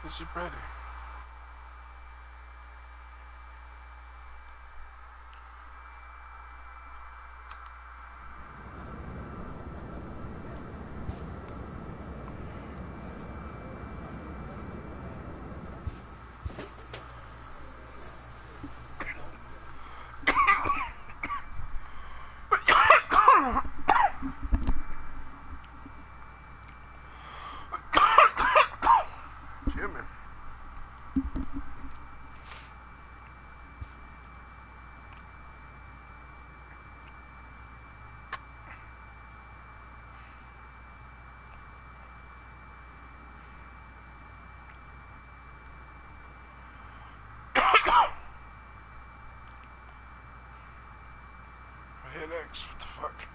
Is he ready? Jimmy. My headaches, what the fuck?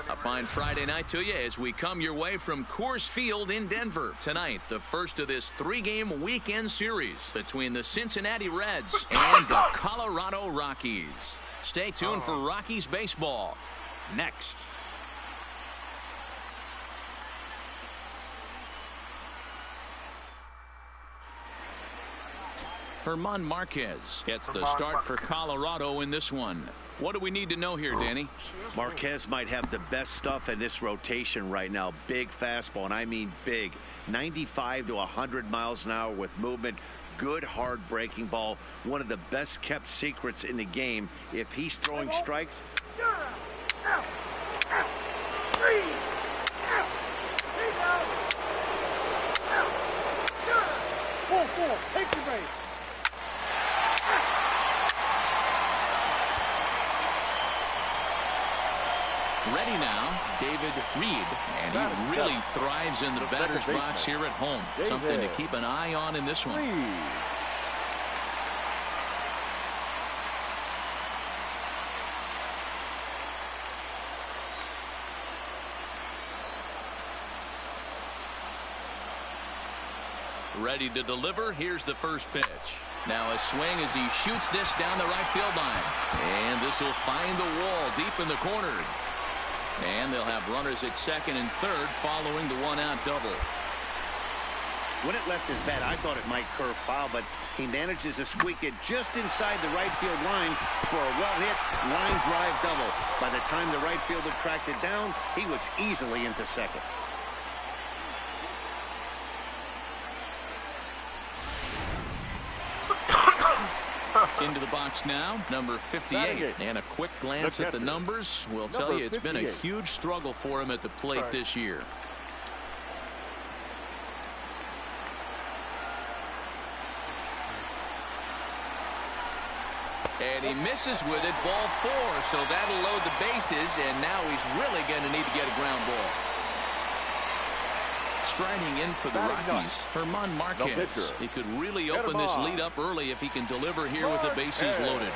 A fine Friday night to you as we come your way from Coors Field in Denver. Tonight, the first of this three-game weekend series between the Cincinnati Reds and the Colorado Rockies. Stay tuned for Rockies baseball next. German Marquez gets the start for Colorado in this one. What do we need to know here, Danny? Marquez might have the best stuff in this rotation right now. Big fastball, and I mean big. 95 to 100 miles an hour with movement. Good hard breaking ball. One of the best kept secrets in the game. If he's throwing strikes. Take your base. Ready now, David Reed, and he really thrives in the batter's box here at home. Something to keep an eye on in this one. Ready to deliver. Here's the first pitch. Now a swing as he shoots this down the right field line. And this will find the wall deep in the corner. And they'll have runners at second and third following the one-out double. When it left his bat, I thought it might curve foul, but he manages to squeak it just inside the right field line for a well-hit line drive double. By the time the right fielder tracked it down, he was easily into second. Into the box now, number 58. And a quick glance at the numbers will tell you it's been a huge struggle for him at the plate this year. And he misses with it, ball 4. So that'll load the bases, and now he's really going to need to get a ground ball. Striding in for the Rockies, Herman Marquez. He could really open this lead up early if he can deliver here with the bases loaded.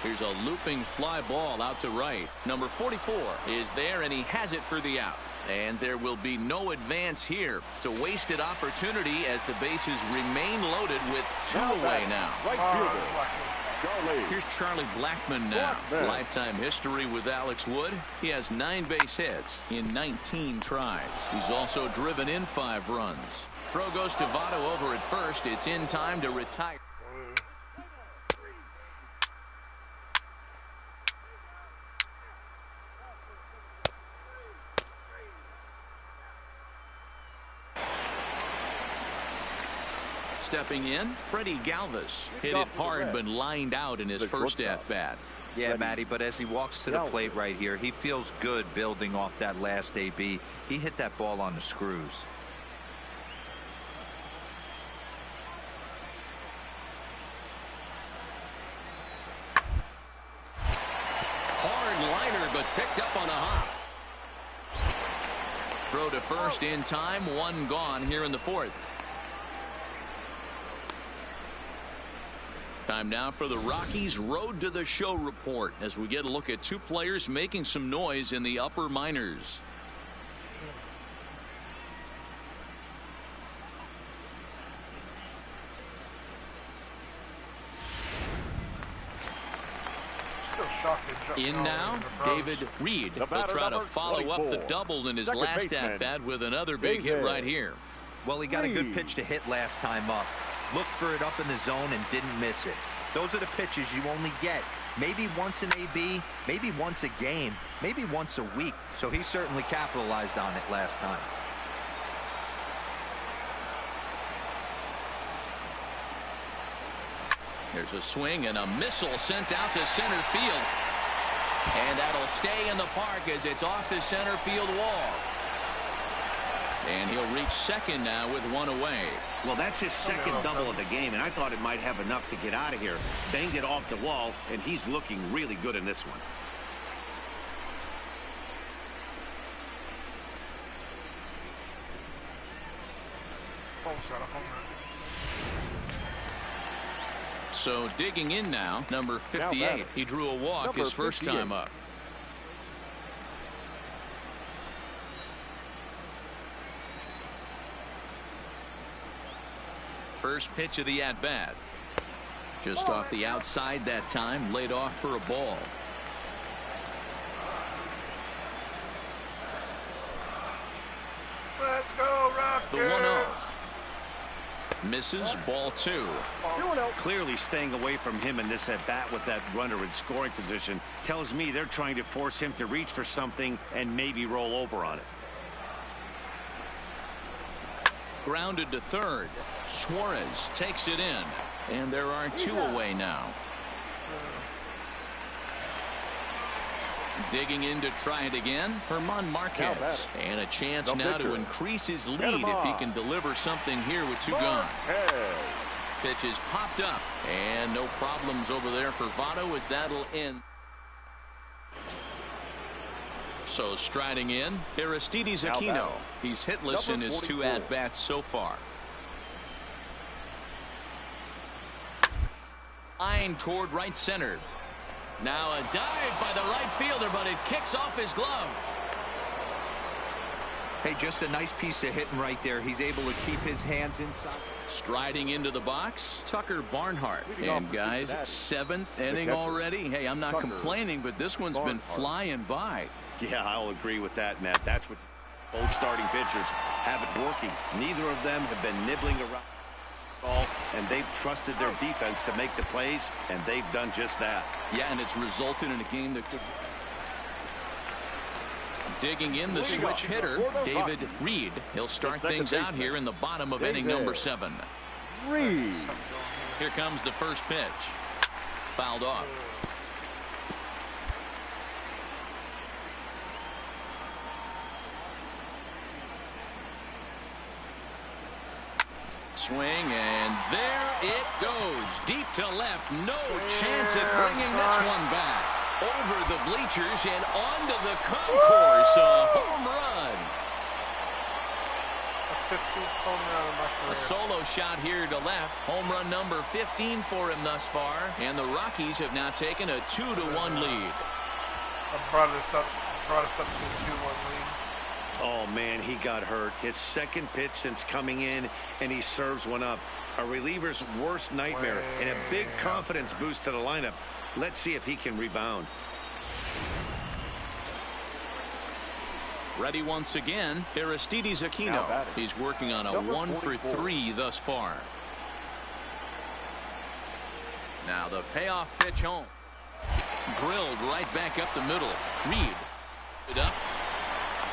Here's a looping fly ball out to right. Number 44 is there, and he has it for the out. And there will be no advance here. It's a wasted opportunity as the bases remain loaded with 2 away now. Right fielder. Here's Charlie Blackmon now. Lifetime history with Alex Wood. He has 9 base hits in 19 tries. He's also driven in 5 runs. Throw goes to Votto over at first. It's in time to retire. Stepping in, Freddie Galvis hit it hard but lined out in his first at-bat. Yeah, Matty, but as he walks to the plate right here, he feels good building off that last AB. He hit that ball on the screws. Hard liner, but picked up on a hop. Throw to first in time, 1 gone here in the 4th. Time now for the Rockies Road to the Show report as we get a look at 2 players making some noise in the upper minors. Still shocked they jumped In all now, over the pros. David Reed. He'll try to follow up the double in his last at-bat with another big hit right here. Well, he got a good pitch to hit last time up. Looked for it up in the zone and didn't miss it. Those are the pitches you only get. Maybe once an AB, maybe once a game, maybe once a week. So he certainly capitalized on it last time. There's a swing and a missile sent out to center field. And that'll stay in the park as it's off the center field wall. And he'll reach second now with 1 away. Well, that's his second double of the game, and I thought it might have enough to get out of here. Banged it off the wall, and he's looking really good in this one. Almost got a home run. So digging in now, number 58. He drew a walk his first time up. First pitch of the at-bat. Just off the outside that time, laid off for a ball. Let's go, Rockers! The 1-0. Misses, ball 2. Clearly staying away from him in this at-bat with that runner in scoring position tells me they're trying to force him to reach for something and maybe roll over on it. Grounded to third. Suarez takes it in. And there are 2 away now. Digging in to try it again, Herman Marquez. And a chance now to increase his lead if he can deliver something here with 2 gone. Pitch is popped up. And no problems over there for Votto as that'll end. So striding in, Aristides Aquino. He's hitless in his 2 at-bats so far. Line toward right center. Now a dive by the right fielder, but it kicks off his glove. Hey, just a nice piece of hitting right there. He's able to keep his hands inside. Striding into the box, Tucker Barnhart. And guys, 7th inning already. Hey, I'm not complaining, but this one's been flying by. Yeah, I'll agree with that, Matt. That's what both starting pitchers have it working. Neither of them have been nibbling around the ball, and they've trusted their defense to make the plays, and they've done just that. Yeah, and it's resulted in a game that could. Digging in the switch hitter, David Reed. He'll start things out here in the bottom of inning number 7. Reed. Here comes the first pitch. Fouled off. Swing, and there it goes. Deep to left. No chance at bringing this one back. Over the bleachers and onto the concourse. A home run. A 15th home run of my career. A solo shot here to left. Home run number 15 for him thus far. And the Rockies have now taken a 2-1 lead. Brought us up to a 2-1 lead. Oh, man, he got hurt. His second pitch since coming in, and he serves one up. A reliever's worst nightmare and a big confidence boost to the lineup. Let's see if he can rebound. Ready once again, Aristides Aquino. He's working on a 1-for-3 thus far. Now the payoff pitch home. Drilled right back up the middle. Reed. It up.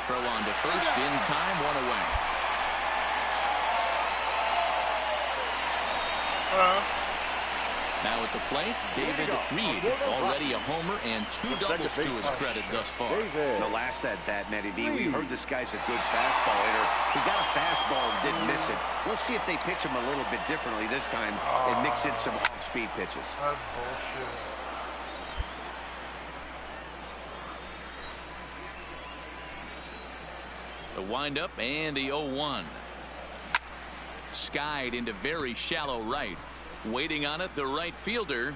Throw on to first in time, one away. Now at the plate, David Reed, already a homer and 2 doubles to his credit thus far. The last at that, Matty D, we heard this guy's a good fastball hitter. He got a fastball and didn't miss it. We'll see if they pitch him a little bit differently this time and mix in some off-speed pitches. That's bullshit. The windup and the 0-1. Skied into very shallow right. Waiting on it, the right fielder.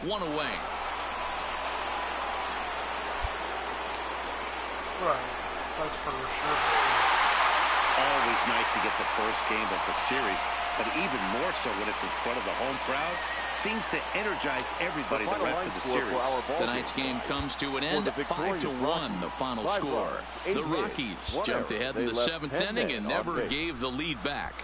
One away. Right. That's for sure. Always nice to get the first game of the series, but even more so when it's in front of the home crowd. Seems to energize everybody the rest of the series. Tonight's game comes to an end. 5-1 the final score. The Rockies jumped ahead in the 7th inning and never gave the lead back.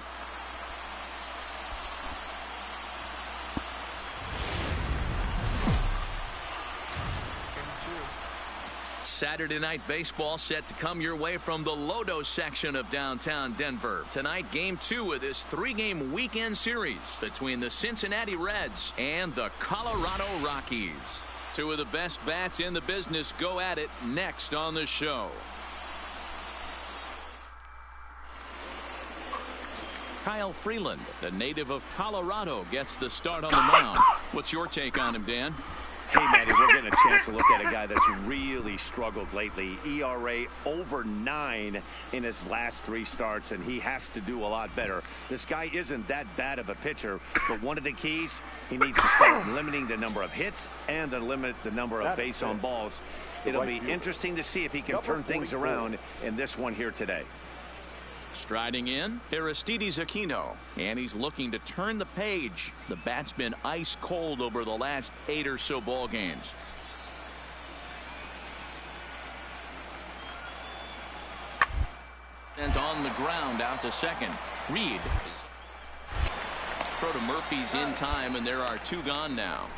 Saturday night baseball set to come your way from the Lodo section of downtown Denver. Tonight, game 2 of this 3-game weekend series between the Cincinnati Reds and the Colorado Rockies. 2 of the best bats in the business go at it next on the show. Kyle Freeland, the native of Colorado, gets the start on the mound. What's your take on him, Dan? Hey, Matty, we're getting a chance to look at a guy that's really struggled lately. ERA over 9 in his last 3 starts, and he has to do a lot better. This guy isn't that bad of a pitcher, but one of the keys, he needs to start limiting the number of hits and to limit the number of base on balls. It'll be interesting to see if he can turn things around in this one here today. Striding in, Aristides Aquino, and he's looking to turn the page. The bat's been ice cold over the last 8 or so ball games. And on the ground out to second. Reed. Throw to Murphy's in time, and there are 2 gone now.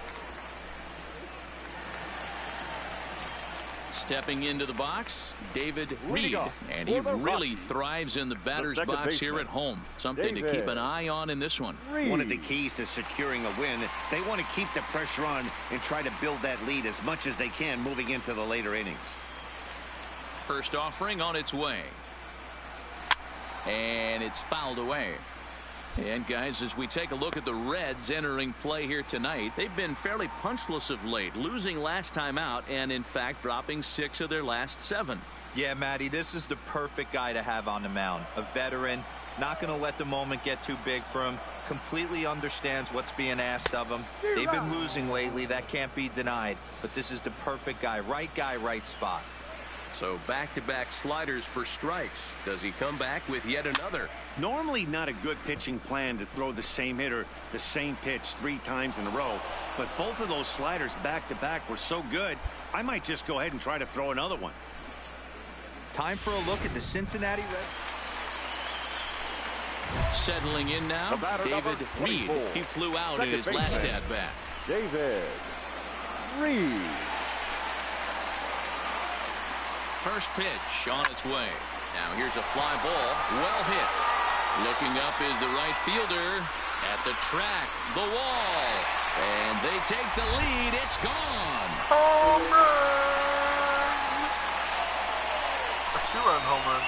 Stepping into the box, David Reed, and he really thrives in the batter's box here at home. Something to keep an eye on in this one. One of the keys to securing a win, they want to keep the pressure on and try to build that lead as much as they can moving into the later innings. First offering on its way. And it's fouled away. And guys, as we take a look at the Reds entering play here tonight, they've been fairly punchless of late, losing last time out and in fact dropping 6 of their last 7. Yeah, Matty, this is the perfect guy to have on the mound. A veteran, not going to let the moment get too big for him, completely understands what's being asked of him. They've been losing lately, that can't be denied, but this is the perfect guy, right spot. So back-to-back sliders for strikes. Does he come back with yet another? Normally not a good pitching plan to throw the same hitter the same pitch 3 times in a row, but both of those sliders back-to-back were so good, I might just go ahead and try to throw another one. Time for a look at the Cincinnati Reds. Settling in now, David Reed. He flew out in his last at-bat. David Reed. First pitch on its way. Now here's a fly ball. Well hit. Looking up is the right fielder. At the track, the wall, and they take the lead. It's gone. Home run! A two-run home run.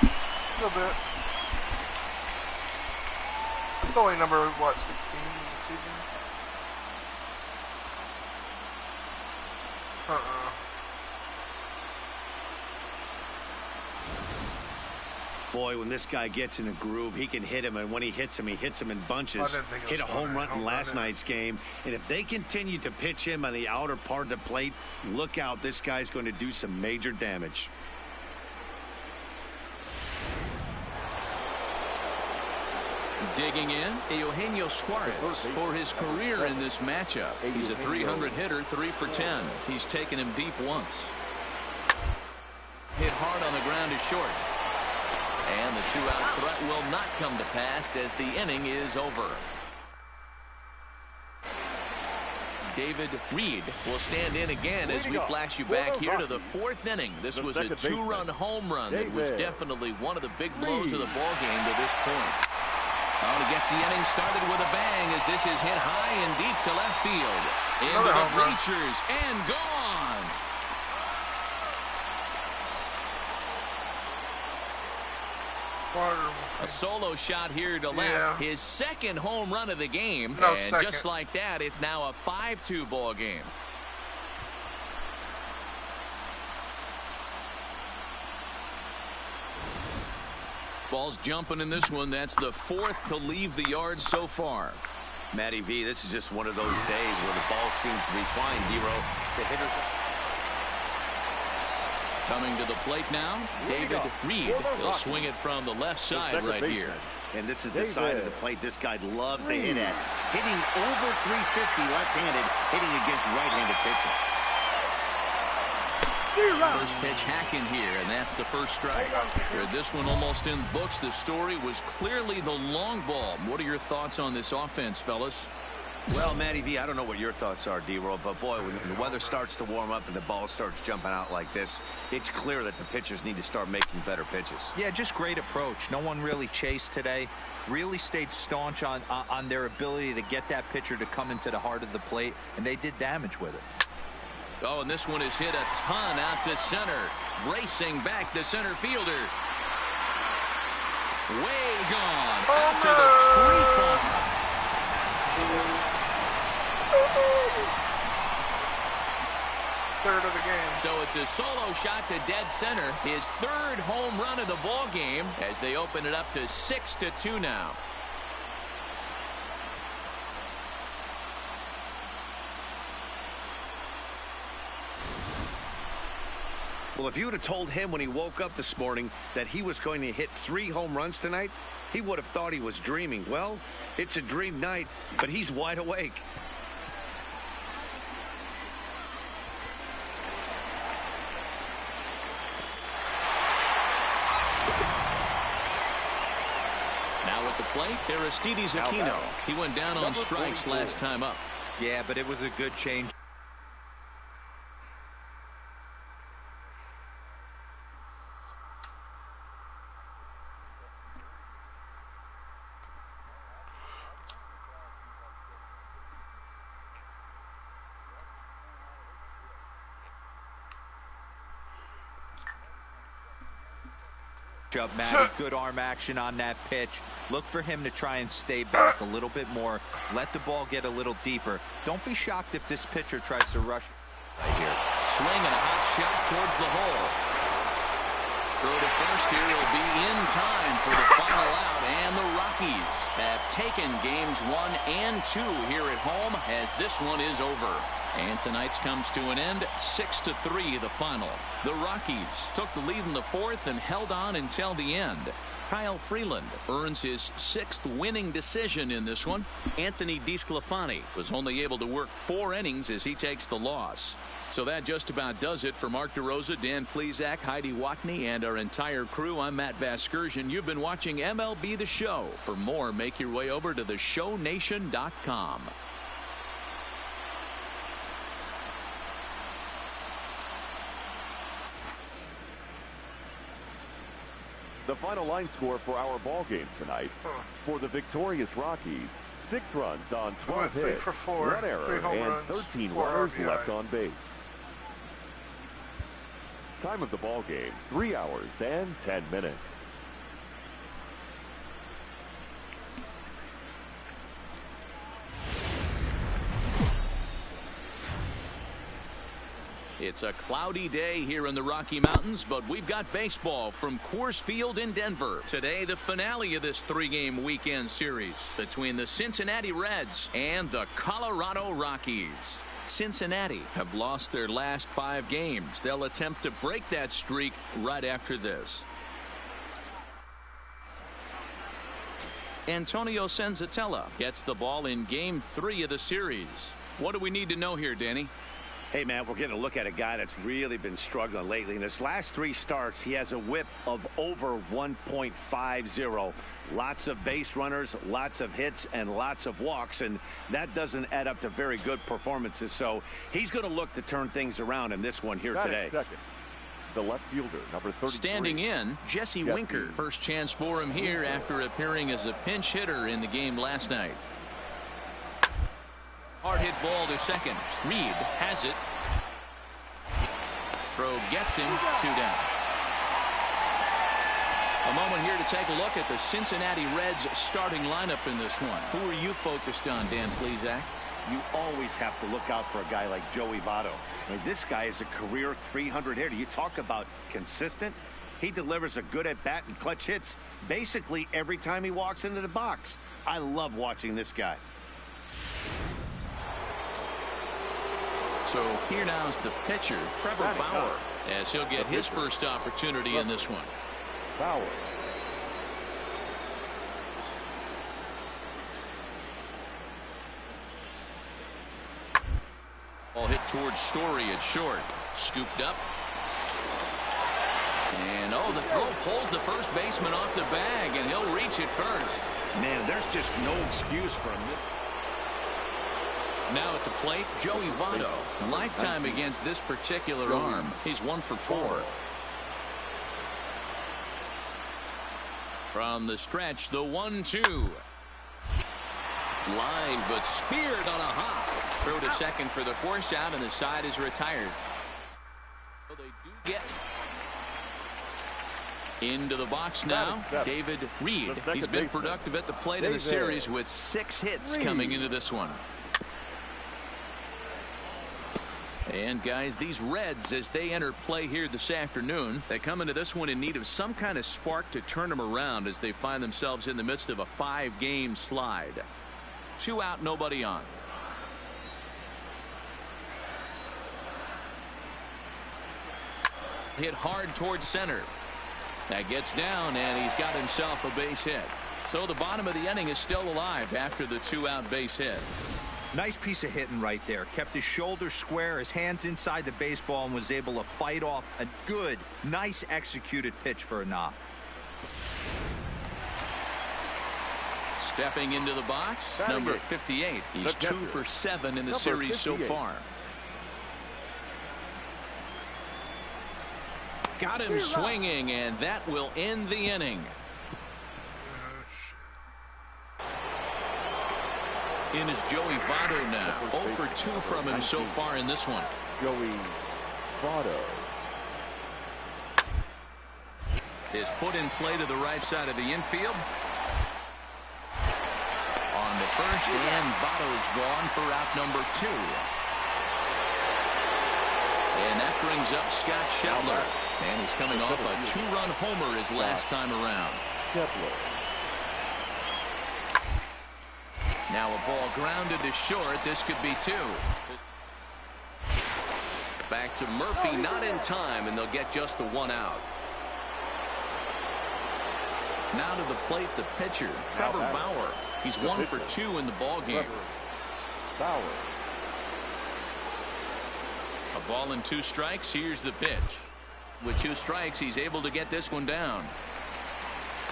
A little bit. It's only number, what, 16 in the season? Boy, when this guy gets in a groove, he can hit him, and when he hits him in bunches. Hit a home run in last night's game, and if they continue to pitch him on the outer part of the plate, look out, this guy's going to do some major damage. Digging in, Eugenio Suarez for his career in this matchup. He's a 300 hitter, 3 for 10. He's taken him deep once. Hit hard on the ground is short. And the two-out threat will not come to pass as the inning is over. David Reed will stand in again as we flash you back here to the 4th inning. This was a 2-run home run that was definitely one of the big blows of the ball game to this point. Oh, he gets the inning started with a bang as this is hit high and deep to left field. Into the bleachers and gone. A solo shot here to left. His second home run of the game. And just like that, it's now a 5-2 ball game. Ball's jumping in this one. That's the 4th to leave the yard so far. Matty V, this is just one of those days where the ball seems to be flying, Dero. The hitters. Coming to the plate now, David Reed. He'll swing it from the left side right here. And this is the side of the plate this guy loves to hit at. Hitting over 350 left-handed, hitting against right-handed pitching. First pitch hacking here, and that's the first strike. This one almost in books. The story was clearly the long ball. What are your thoughts on this offense, fellas? Well, Matty V, I don't know what your thoughts are, D-Roll, but boy, when the weather starts to warm up and the ball starts jumping out like this, it's clear that the pitchers need to start making better pitches. Yeah, just great approach. No one really chased today. Really stayed staunch on their ability to get that pitcher to come into the heart of the plate, and they did damage with it. Oh, and this one is hit a ton out to center. Racing back the center fielder. Way gone. Out to the tree farm. Third of the game. So it's a solo shot to dead center. His 3rd home run of the ball game as they open it up to 6-2 now. Well, if you would have told him when he woke up this morning that he was going to hit 3 home runs tonight, he would have thought he was dreaming. Well, it's a dream night, but he's wide awake. Now at the plate, Aristides Aquino. He went down on strikes last time up. Yeah, but it was a good change. Up, Matty. Good arm action on that pitch. Look for him to try and stay back a little bit more. Let the ball get a little deeper. Don't be shocked if this pitcher tries to rush right here. Swing and a hot shot towards the hole. Throw to first here will be in time for the final out, and the Rockies have taken games 1 and 2 here at home as this one is over. And tonight's comes to an end, 6-3 the final. The Rockies took the lead in the 4th and held on until the end. Kyle Freeland earns his 6th winning decision in this one. Anthony DeSclafani was only able to work 4 innings as he takes the loss. So that just about does it for Mark DeRosa, Dan Plesac, Heidi Watney, and our entire crew. I'm Matt Vasgersian. You've been watching MLB The Show. For more, make your way over to theshownation.com. The final line score for our ball game tonight. For the victorious Rockies, 6 runs on 12 3 hits, for 4, 1 error, 3 home and runs, 13 4 runners RBI. left on base. Time of the ball game, 3 hours and 10 minutes. It's a cloudy day here in the Rocky Mountains, but we've got baseball from Coors Field in Denver. Today, the finale of this 3-game weekend series between the Cincinnati Reds and the Colorado Rockies. Cincinnati have lost their last 5 games. They'll attempt to break that streak right after this. Antonio Senzatella gets the ball in Game 3 of the series. What do we need to know here, Danny? Hey, man, we're getting a look at a guy that's really been struggling lately. In his last 3 starts, he has a whip of over 1.50. Lots of base runners, lots of hits, and lots of walks, and that doesn't add up to very good performances. So he's going to look to turn things around in this one here today. Second. The left fielder, number 33. Standing in, Jesse Winker. First chance for him here after appearing as a pinch hitter in the game last night. Hard hit ball to second. Reed has it. Throw gets him, 2 down. A moment here to take a look at the Cincinnati Reds starting lineup in this one. Who are you focused on, Dan Plesac? You always have to look out for a guy like Joey Votto. This guy is a career 300 hitter. You talk about consistent. He delivers a good at-bat and clutch hits basically every time he walks into the box. I love watching this guy. So here now is the pitcher, Trevor Bauer, as he'll get his first opportunity in this one. Bauer. Ball hit towards Story at short. Scooped up. And oh, the throw pulls the first baseman off the bag, and he'll reach it first. Man, there's just no excuse for him. Now at the plate, Joey Votto. Lifetime against this particular arm. He's 1 for 4. From the stretch, the 1-2. Line, but speared on a hop. Throw to second for the force out, and the side is retired. So they do get into the box now. David Reed. He's been productive at the plate in the series with 6 hits coming into this one. And guys, these Reds, as they enter play here this afternoon, they come into this one in need of some kind of spark to turn them around as they find themselves in the midst of a 5-game slide. 2 out, nobody on. Hit hard towards center. That gets down, and he's got himself a base hit. So the bottom of the inning is still alive after the 2-out base hit. Nice piece of hitting right there. Kept his shoulders square, his hands inside the baseball, and was able to fight off a good, nice executed pitch for a knock. Stepping into the box, number 58. He's 2 for 7 in the series so far. Got him swinging, and that will end the inning. In is Joey Votto now. 0 for 2 from him so far in this one. Joey Votto. Is put in play to the right side of the infield. On the first, and Votto's gone for out number 2. And that brings up Scott Scheffler. And he's coming off a 2-run homer his last time around. Scheffler. Now a ball grounded to short. This could be 2. Back to Murphy, not in time, and they'll get just the 1 out. Now to the plate, the pitcher, Trevor Bauer. He's 1 for 2 in the ball game. Bauer. A ball and 2 strikes. Here's the pitch. With 2 strikes, he's able to get this one down.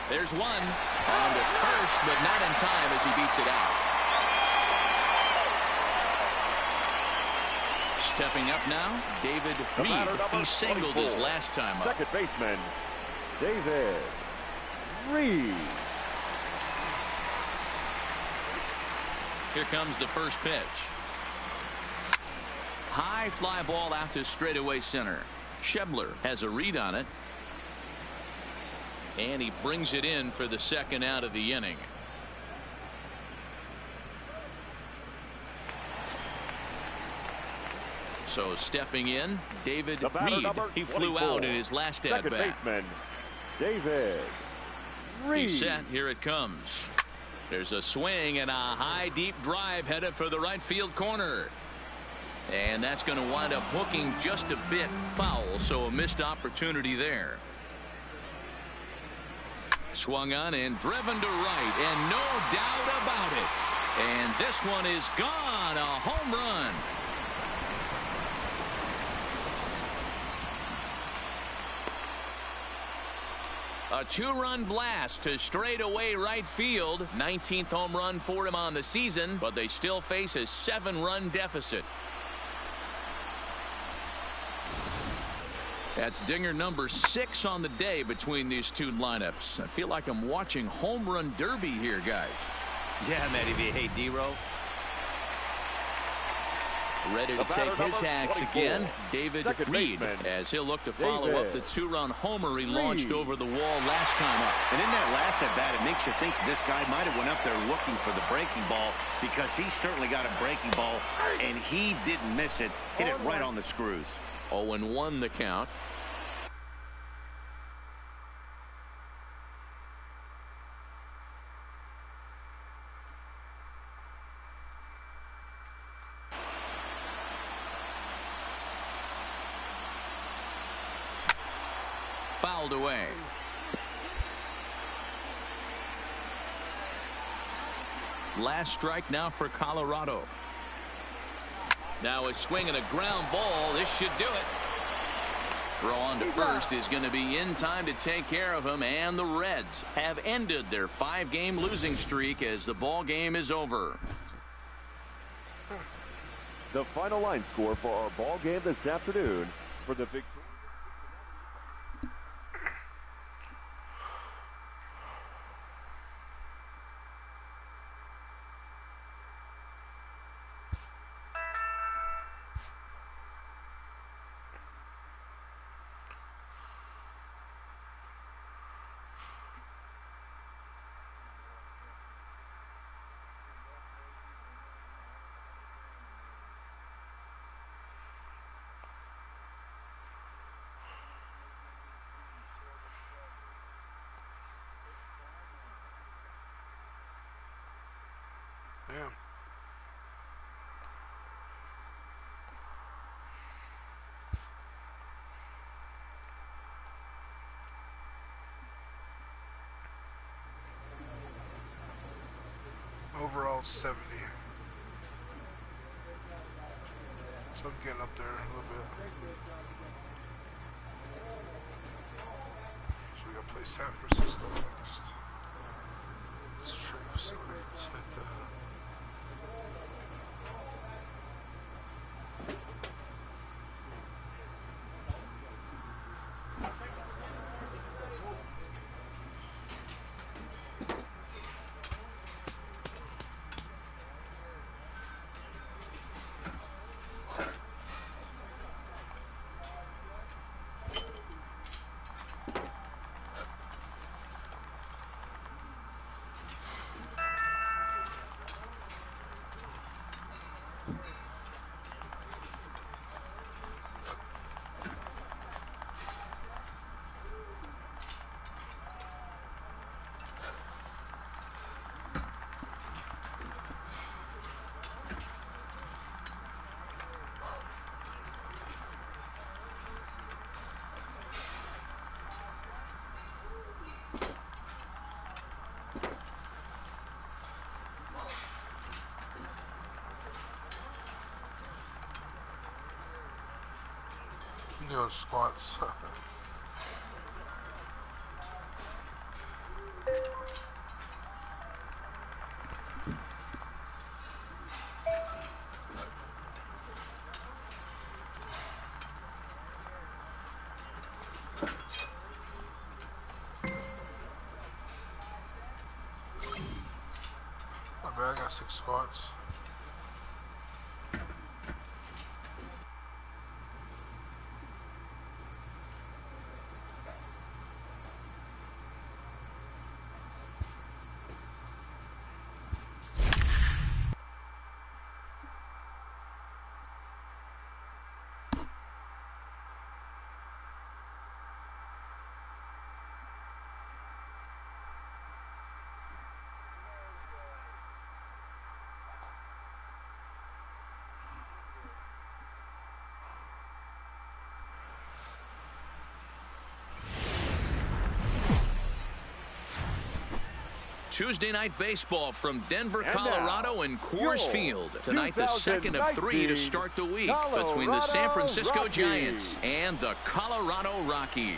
There's one on the first, but not in time as he beats it out. Stepping up now, David Reed. He singled his last time up. Second baseman, David Reed. Here comes the first pitch. High fly ball out to straightaway center. Schebler has a read on it. And he brings it in for the second out of the inning. So stepping in, David Reed. He flew out in his last at bat. Second baseman, David Reed. He's set. Here it comes. There's a swing and a high deep drive headed for the right field corner. And that's going to wind up hooking just a bit foul, so a missed opportunity there. Swung on and driven to right, and no doubt about it. And this one is gone. A home run. A two-run blast to straightaway right field. 19th home run for him on the season, but they still face a 7-run deficit. That's dinger number 6 on the day between these two lineups. I feel like I'm watching home run derby here, guys. Yeah, Matty V. Hey, D-Row. Ready to take his hacks again, David Reed, as he'll look to follow up the 2-run homer he launched over the wall last time up. And in that last at bat, it makes you think this guy might have went up there looking for the breaking ball, because he certainly got a breaking ball, and he didn't miss it. Hit it right on the screws. 0-1 the count. Fouled away. Last strike now for Colorado. Now a swing and a ground ball. This should do it. Throw on to first is going to be in time to take care of him, and the Reds have ended their 5-game losing streak as the ball game is over. The final line score for our ball game this afternoon for the victory. Yeah. Overall 70. So I'm getting up there a little bit. So we gotta play San Francisco next. It's true facilities at the squats. classic squats. Tuesday night baseball from Denver, Colorado, and Coors Field. Tonight, the second of 3 to start the week between the San Francisco Giants and the Colorado Rockies.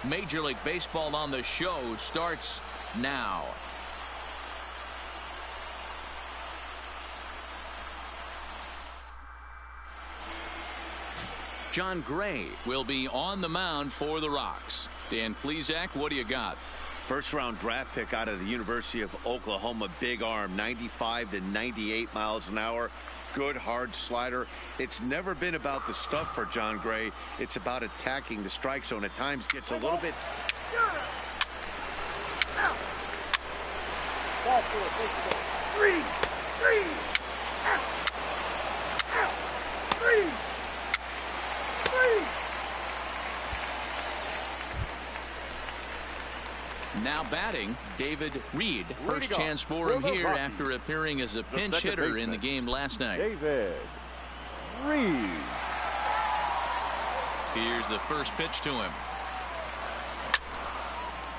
Major League Baseball on the show starts now. John Gray will be on the mound for the Rocks. Dan Plesac, what do you got? First-round draft pick out of the University of Oklahoma. Big arm, 95 to 98 miles an hour. Good hard slider. It's never been about the stuff for John Gray. It's about attacking the strike zone. At times gets a little bit. Now batting, David Reed. First chance for him here after appearing as a pinch hitter in the game last night. David Reed. Here's the first pitch to him.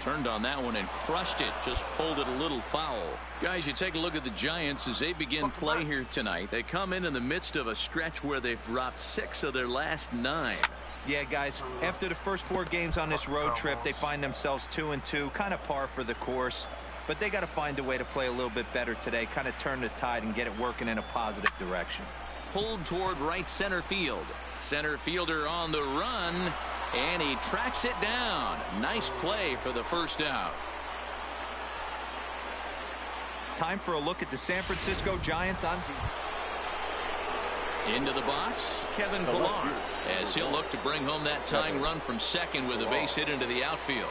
Turned on that one and crushed it. Just pulled it a little foul. Guys, you take a look at the Giants as they begin play here tonight. They come in the midst of a stretch where they've dropped 6 of their last 9. Yeah, guys, after the first 4 games on this road trip, they find themselves 2-2, kind of par for the course. But they got to find a way to play a little bit better today, kind of turn the tide and get it working in a positive direction. Pulled toward right center field. Center fielder on the run, and he tracks it down. Nice play for the first out. Time for a look at the San Francisco Giants on defense. Into the box, Kevin Pillar, as he'll look to bring home that tying run from second with a base hit into the outfield.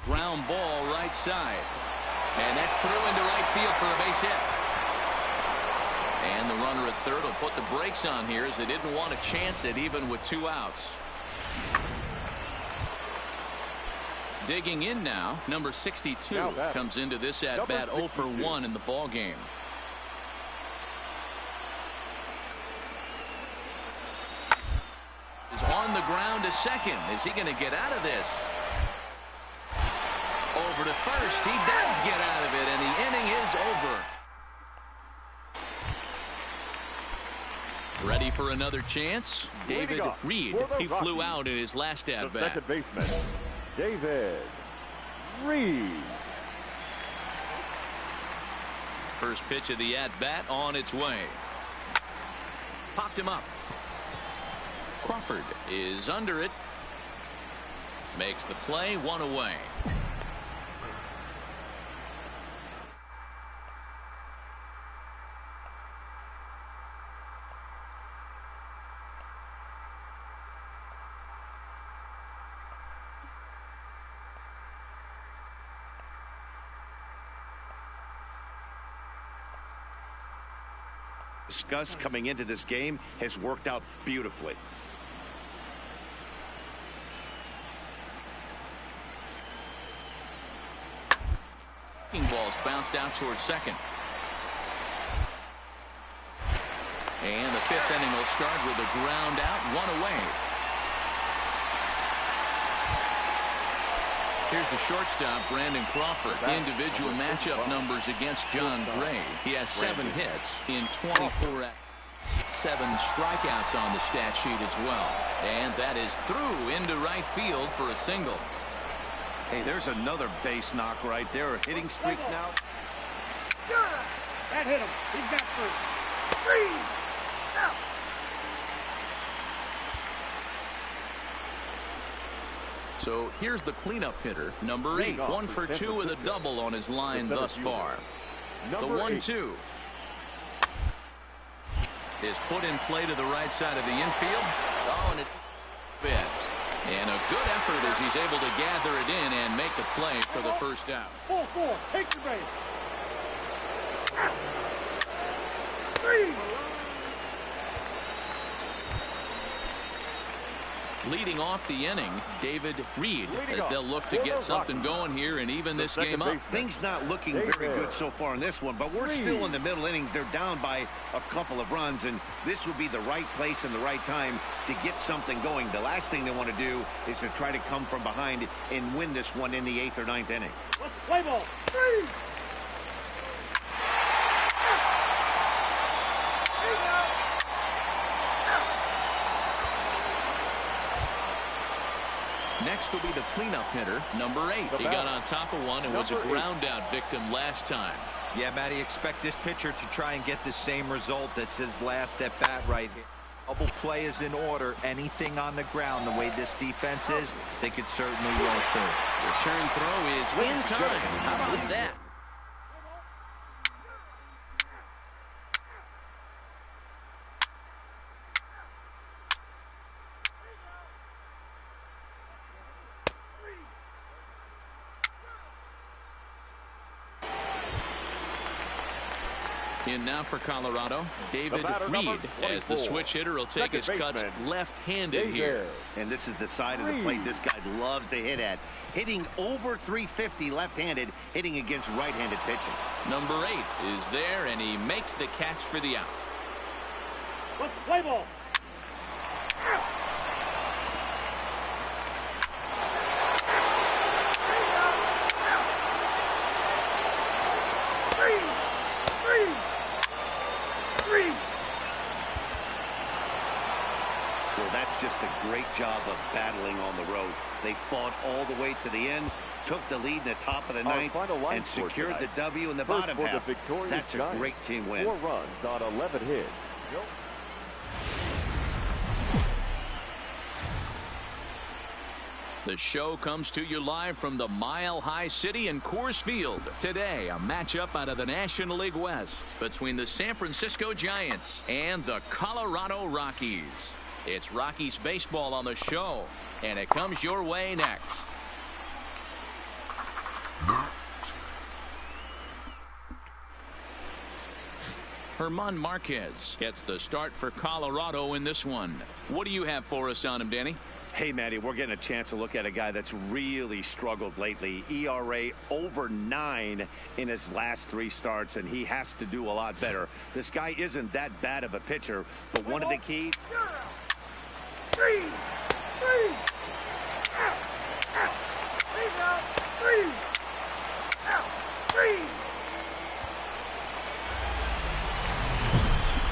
Ground ball right side. And that's through into right field for a base hit. And the runner at third will put the brakes on here as they didn't want to chance it even with 2 outs. Digging in now, number 62 comes into this at bat 0 for 1 in the ball game. Is on the ground to second. Is he going to get out of this? Over to first. He does get out of it, and the inning is over. Ready for another chance? David Reed. He flew out in his last at bat. Second baseman, David Reed. First pitch of the at-bat on its way. Popped him up. Crawford is under it. Makes the play, 1 away. Discussed coming into this game has worked out beautifully. Balls bounced out towards second. And the 5th inning will start with a ground out, 1 away. Here's the shortstop, Brandon Crawford. Individual matchup numbers against John Gray. He has 7 hits in 24 at 7 strikeouts on the stat sheet as well. And that is through into right field for a single. Hey, there's another base knock right there. A hitting streak now. That hit him. He's got first. 3 out. So here's the cleanup hitter, number 8. 1 for 2 with a double on his line thus far. The 1-2 is put in play to the right side of the infield. Oh, and it fit. And a good effort as he's able to gather it in and make the play for the first out. 4-4. Take your base. 3. Leading off the inning, David Reed, as they'll look to get something going here and even this game up. Things not looking very good so far in this one, but we're still in the middle innings. They're down by a couple of runs, and this would be the right place and the right time to get something going. The last thing they want to do is to try to come from behind and win this one in the 8th or 9th inning. Let's play ball. 3. Next will be the cleanup hitter, number 8. He got on top of one and was a ground out victim last time. Yeah, Matty, expect this pitcher to try and get the same result as his last at bat right here. Double play is in order. Anything on the ground, the way this defense is, they could certainly roll through. Return throw is in time. How about that? In now for Colorado, David Reed, as the switch hitter will take his cuts left-handed here. And this is the side of the plate this guy loves to hit at. Hitting over 350 left-handed, hitting against right-handed pitching. Number 8 is there, and he makes the catch for the out. Let's play ball. 3. Well, that's just a great job of battling on the road. They fought all the way to the end, took the lead in the top of the 9th, and secured the W in the bottom half. That's a great team win. 4 runs on 11 hits. The show comes to you live from the Mile High City in Coors Field. Today, a matchup out of the National League West between the San Francisco Giants and the Colorado Rockies. It's Rockies baseball on the show, and it comes your way next. German Marquez gets the start for Colorado in this one. What do you have for us on him, Danny? Hey, Matty, we're getting a chance to look at a guy that's really struggled lately. ERA over 9 in his last 3 starts, and he has to do a lot better. This guy isn't that bad of a pitcher, but one of the keys... 3. 3. 3.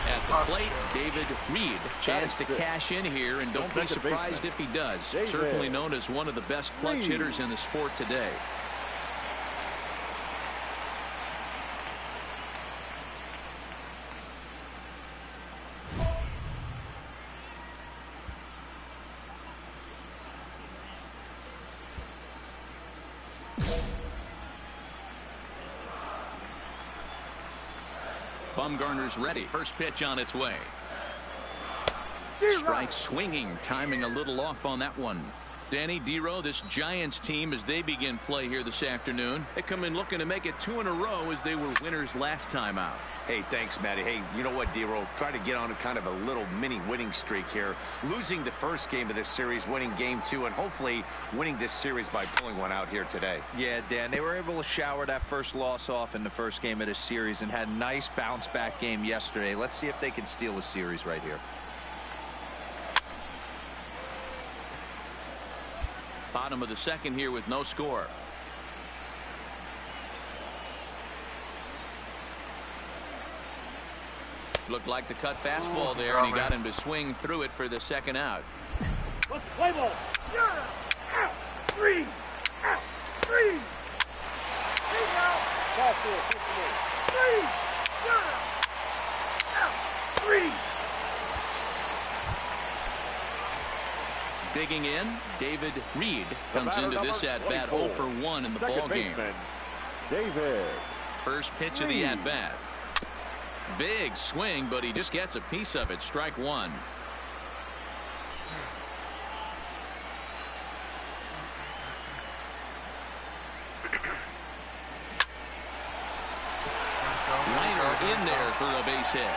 At the plate, David Reed. Chance to cash in here, and don't be surprised if he does. Certainly known as one of the best clutch hitters in the sport today. Bumgarner's ready. First pitch on its way. Strike swinging, timing a little off on that one. Danny Dero, this Giants team, as they begin play here this afternoon, they come in looking to make it 2 in a row as they were winners last time out. Hey, thanks, Matty. Hey, you know what, Dero? Try to get on a kind of a little mini winning streak here. Losing the first game of this series, winning game 2, and hopefully winning this series by pulling one out here today. Yeah, Dan, they were able to shower that first loss off in the first game of this series and had a nice bounce-back game yesterday. Let's see if they can steal a series right here. Bottom of the second here with no score. Looked like the cut fastball there, and he got him to swing through it for the second out. Let's play ball. 3. 3. 3. Digging in, David Reed comes into this at-bat 0 for 1 in the ball game. David. First pitch of the at-bat. Big swing, but he just gets a piece of it. Strike one. Liner in there for a base hit.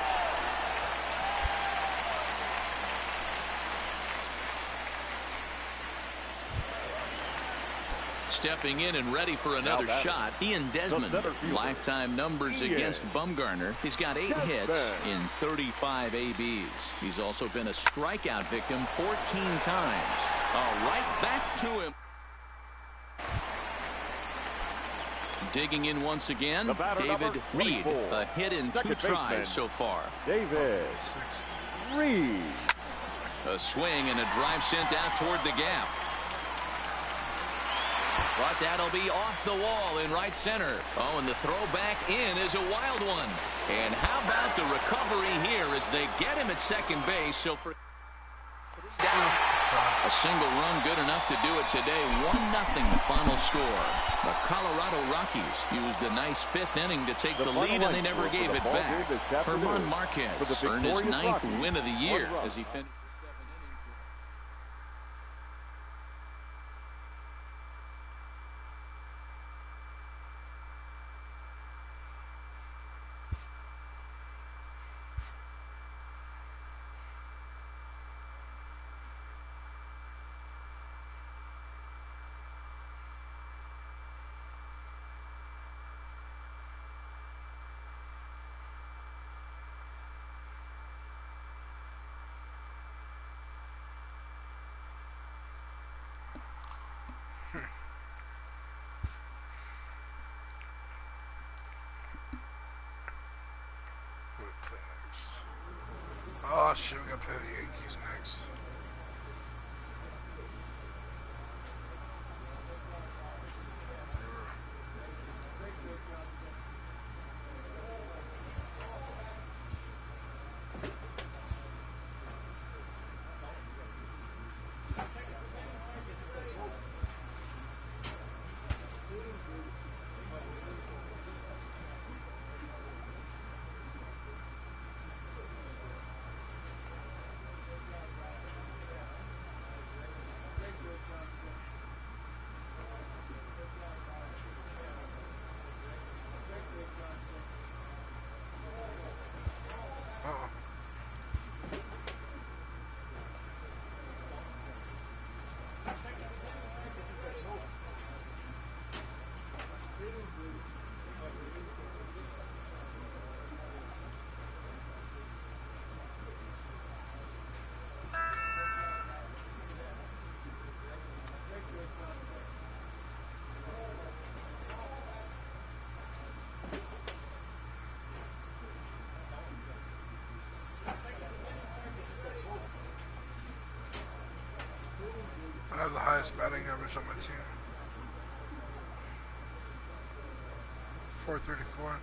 Stepping in and ready for another shot, Ian Desmond. Lifetime numbers against Bumgarner. He's got 8 hits in 35 ABs. He's also been a strikeout victim 14 times. Right back to him. Digging in once again, David Reed. A hit in 2 tries so far. David Reed. A swing and a drive sent out toward the gap. But that'll be off the wall in right center. Oh, and the throw back in is a wild one. And how about the recovery here as they get him at second base. So for 3 down, a single run good enough to do it today. 1-0 the final score. The Colorado Rockies used a nice 5th inning to take the lead, and they never gave it back. Herman Marquez earned his 9th win of the year as he finished. Oh shit, we gotta play the Yankees next. I have the highest batting average on my team. 434.